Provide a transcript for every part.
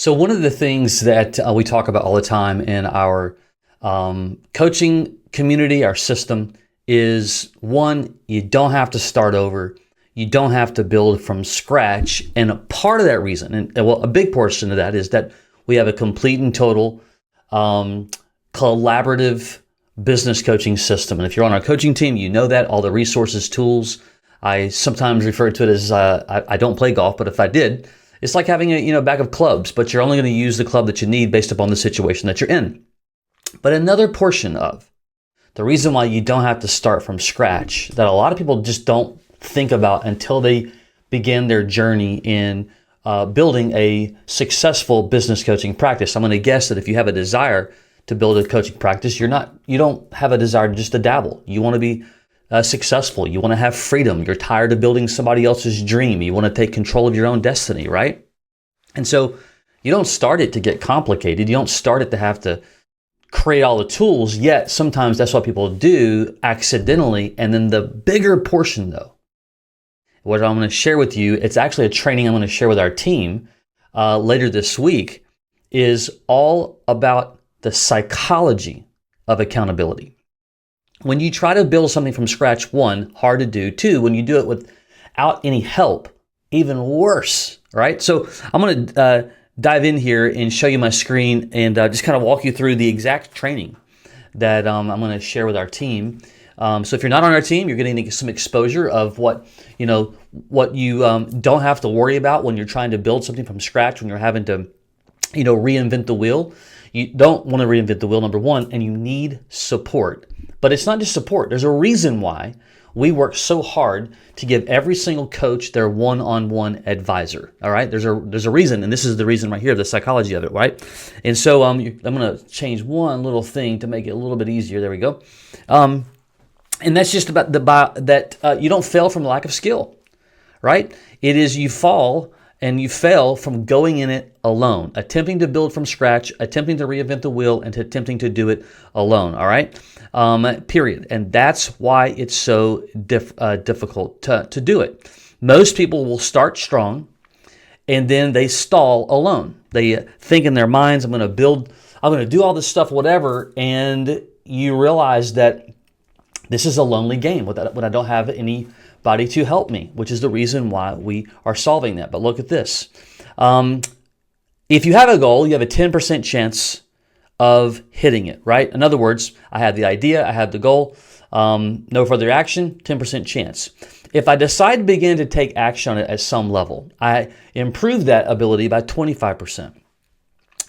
So one of the things that we talk about all the time in our coaching community, our system, is one, you don't have to start over. You don't have to build from scratch. And a part of that reason, and well, a big portion of that is that we have a complete and total collaborative business coaching system. And if you're on our coaching team, you know that, all the resources, tools. I sometimes refer to it as, I don't play golf, but if I did, it's like having a bag of clubs, but you're only going to use the club that you need based upon the situation that you're in. But another portion of the reason why you don't have to start from scratch that a lot of people just don't think about until they begin their journey in building a successful business coaching practice. I'm going to guess that if you have a desire to build a coaching practice, you don't have a desire just to dabble. You want to be successful. You want to have freedom. You're tired of building somebody else's dream. You want to take control of your own destiny, right? And so you don't start it to get complicated. You don't start it to have to create all the tools, yet sometimes that's what people do accidentally. And then the bigger portion though, what I'm going to share with you, it's actually a training I'm going to share with our team later this week, is all about the psychology of accountability. When you try to build something from scratch, one, hard to do. Two, when you do it without any help, even worse, right? So I'm going to dive in here and show you my screen and just kind of walk you through the exact training that I'm going to share with our team. So if you're not on our team, you're getting some exposure of what you don't have to worry about when you're trying to build something from scratch, when you're having to, reinvent the wheel. You don't want to reinvent the wheel, number one, and you need support. But it's not just support. There's a reason why we work so hard to give every single coach their one-on-one advisor. All right, there's a reason, and this is the reason right here, the psychology of it, right? And so I'm going to change one little thing to make it a little bit easier. There we go. And that's just about that you don't fail from lack of skill, right? It is you fall and you fail from going in it alone, attempting to build from scratch, attempting to reinvent the wheel, and attempting to do it alone, all right? Period. And that's why it's so difficult to do it. Most people will start strong, and then they stall alone. They think in their minds, I'm going to do all this stuff, whatever, and you realize that this is a lonely game when I don't have anybody to help me, which is the reason why we are solving that. But look at this. If you have a goal, you have a 10% chance of hitting it, right? In other words, I had the idea, I had the goal, no further action, 10% chance. If I decide to begin to take action on it at some level, I improve that ability by 25%.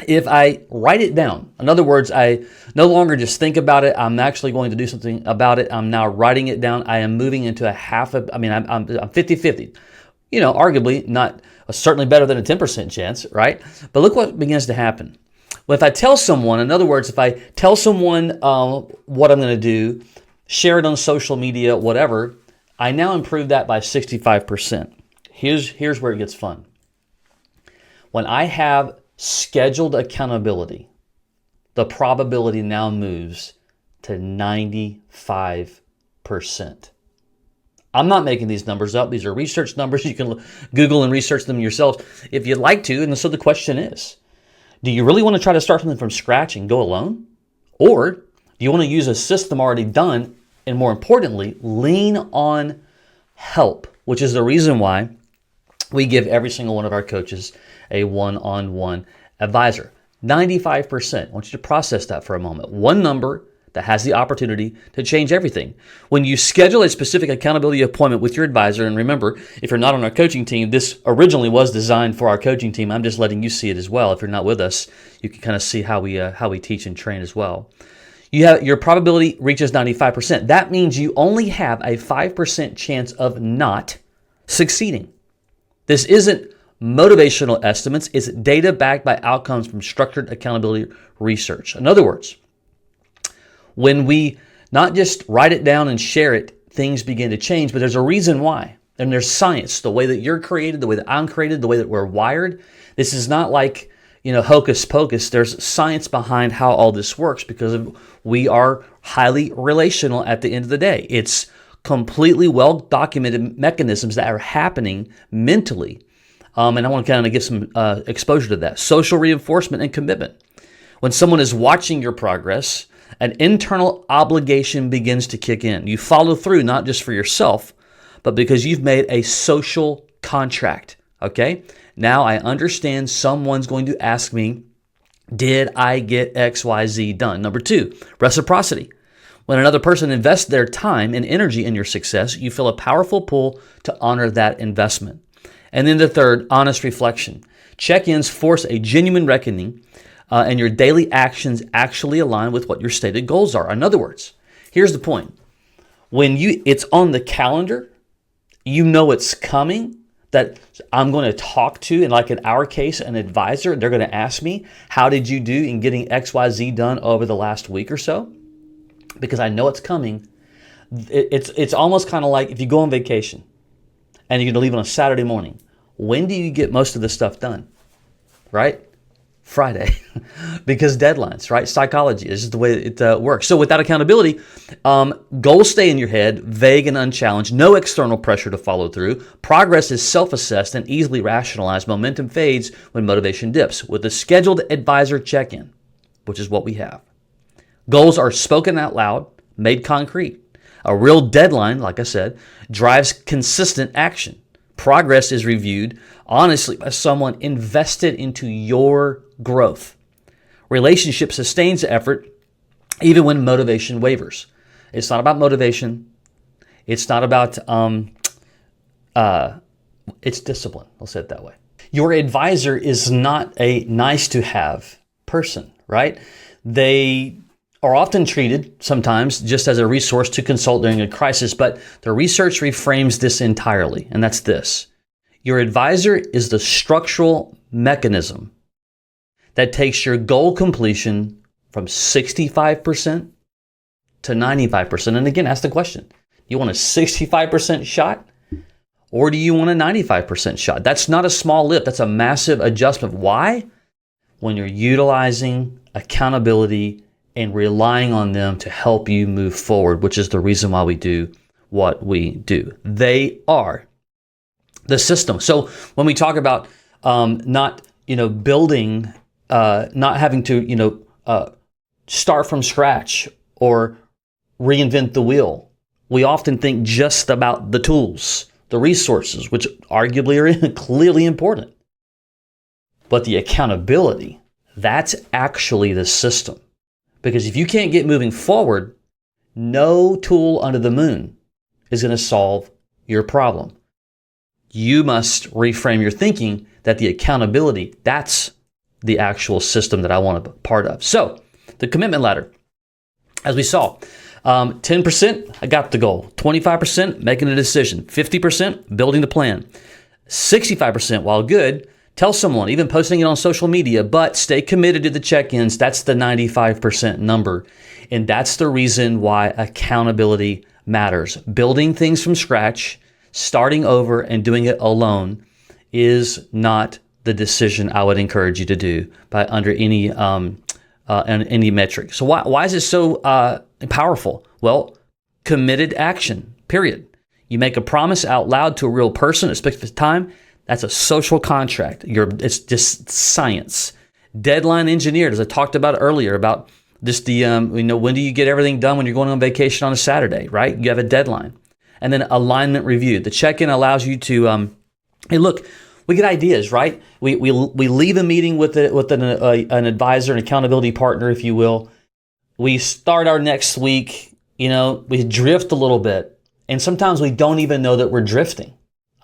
If I write it down, in other words, I no longer just think about it, I'm actually going to do something about it, I'm now writing it down, I am moving into I'm 50-50. Arguably not, certainly better than a 10% chance, right? But look what begins to happen. Well, if I tell someone, in other words, if I tell someone what I'm going to do, share it on social media, whatever, I now improve that by 65%. Here's where it gets fun. When I have scheduled accountability, the probability now moves to 95%. I'm not making these numbers up. These are research numbers. You can Google and research them yourselves if you'd like to. And so the question is, do you really want to try to start something from scratch and go alone? Or do you want to use a system already done and, more importantly, lean on help, which is the reason why we give every single one of our coaches a one-on-one advisor. 95%. I want you to process that for a moment. One number that has the opportunity to change everything. When you schedule a specific accountability appointment with your advisor, and remember, if you're not on our coaching team, this originally was designed for our coaching team. I'm just letting you see it as well. If you're not with us, you can kind of see how we teach and train as well. Your probability reaches 95%. That means you only have a 5% chance of not succeeding. This isn't motivational estimates. It's data backed by outcomes from structured accountability research. In other words, when we not just write it down and share it, things begin to change, but there's a reason why. And there's science, the way that you're created, the way that I'm created, the way that we're wired. This is not like, hocus pocus. There's science behind how all this works because we are highly relational at the end of the day. It's completely well-documented mechanisms that are happening mentally And I want to kind of give some exposure to that. Social reinforcement and commitment. When someone is watching your progress, an internal obligation begins to kick in. You follow through, not just for yourself, but because you've made a social contract. Okay? Now I understand someone's going to ask me, did I get XYZ done? Number 2, reciprocity. When another person invests their time and energy in your success, you feel a powerful pull to honor that investment. And then the 3rd, honest reflection. Check-ins force a genuine reckoning, and your daily actions actually align with what your stated goals are. In other words, here's the point. When it's on the calendar, you know it's coming, that I'm going to talk to, and like in our case, an advisor, they're going to ask me, how did you do in getting XYZ done over the last week or so? Because I know it's coming. It's almost kind of like if you go on vacation and you're going to leave on a Saturday morning. When do you get most of this stuff done? Right? Friday. Because deadlines, right? Psychology is just the way it works. So without accountability, goals stay in your head, vague and unchallenged, no external pressure to follow through. Progress is self-assessed and easily rationalized. Momentum fades when motivation dips. With a scheduled advisor check-in, which is what we have, goals are spoken out loud, made concrete. A real deadline, like I said, drives consistent action. Progress is reviewed honestly by someone invested into your growth. Relationship sustains effort even when motivation wavers. It's not about motivation. It's not about, it's discipline. I'll say it that way. Your advisor is not a nice to have person, right? They are often treated sometimes just as a resource to consult during a crisis, but the research reframes this entirely, and that's this. Your advisor is the structural mechanism that takes your goal completion from 65% to 95%. And again, ask the question, you want a 65% shot or do you want a 95% shot? That's not a small lift. That's a massive adjustment. Why? When you're utilizing accountability and relying on them to help you move forward, which is the reason why we do what we do. They are the system. So when we talk about not building, not having to start from scratch or reinvent the wheel, we often think just about the tools, the resources, which arguably are clearly important. But the accountability, that's actually the system. Because if you can't get moving forward, no tool under the moon is going to solve your problem. You must reframe your thinking that the accountability, that's the actual system that I want to be part of. So the commitment ladder, as we saw, 10%, I got the goal. 25%, making a decision. 50%, building the plan. 65%, while good, tell someone, even posting it on social media, but stay committed to the check-ins. That's the 95% number. And that's the reason why accountability matters. Building things from scratch, starting over and doing it alone is not the decision I would encourage you to do by under any metric. So why is it so powerful? Well, committed action, period. You make a promise out loud to a real person at a specific time. That's a social contract. It's just science. Deadline engineered, as I talked about earlier, about just the, when do you get everything done when you're going on vacation on a Saturday, right? You have a deadline. And then alignment review. The check-in allows you to, hey, look, we get ideas, right? We leave a meeting with an advisor, an accountability partner, if you will. We start our next week, we drift a little bit. And sometimes we don't even know that we're drifting.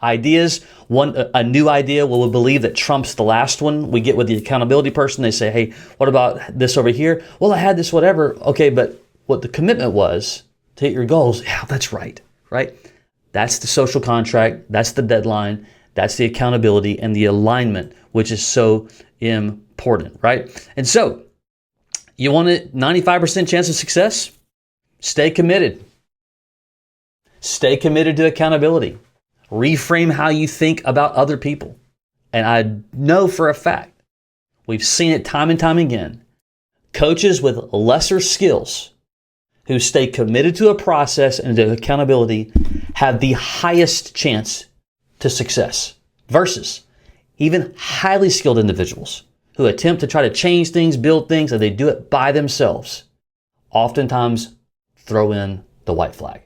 Ideas, a new idea, we'll believe that trumps the last one. We get with the accountability person. They say, hey, what about this over here? Well, I had this, whatever. Okay, but what the commitment was to hit your goals, yeah, that's right? That's the social contract. That's the deadline. That's the accountability and the alignment, which is so important, right? And so you want a 95% chance of success? Stay committed. Stay committed to accountability. Reframe how you think about other people. And I know for a fact, we've seen it time and time again, coaches with lesser skills who stay committed to a process and to accountability have the highest chance to success versus Even highly skilled individuals who attempt to try to change things, build things, and they do it by themselves, oftentimes throw in the white flag.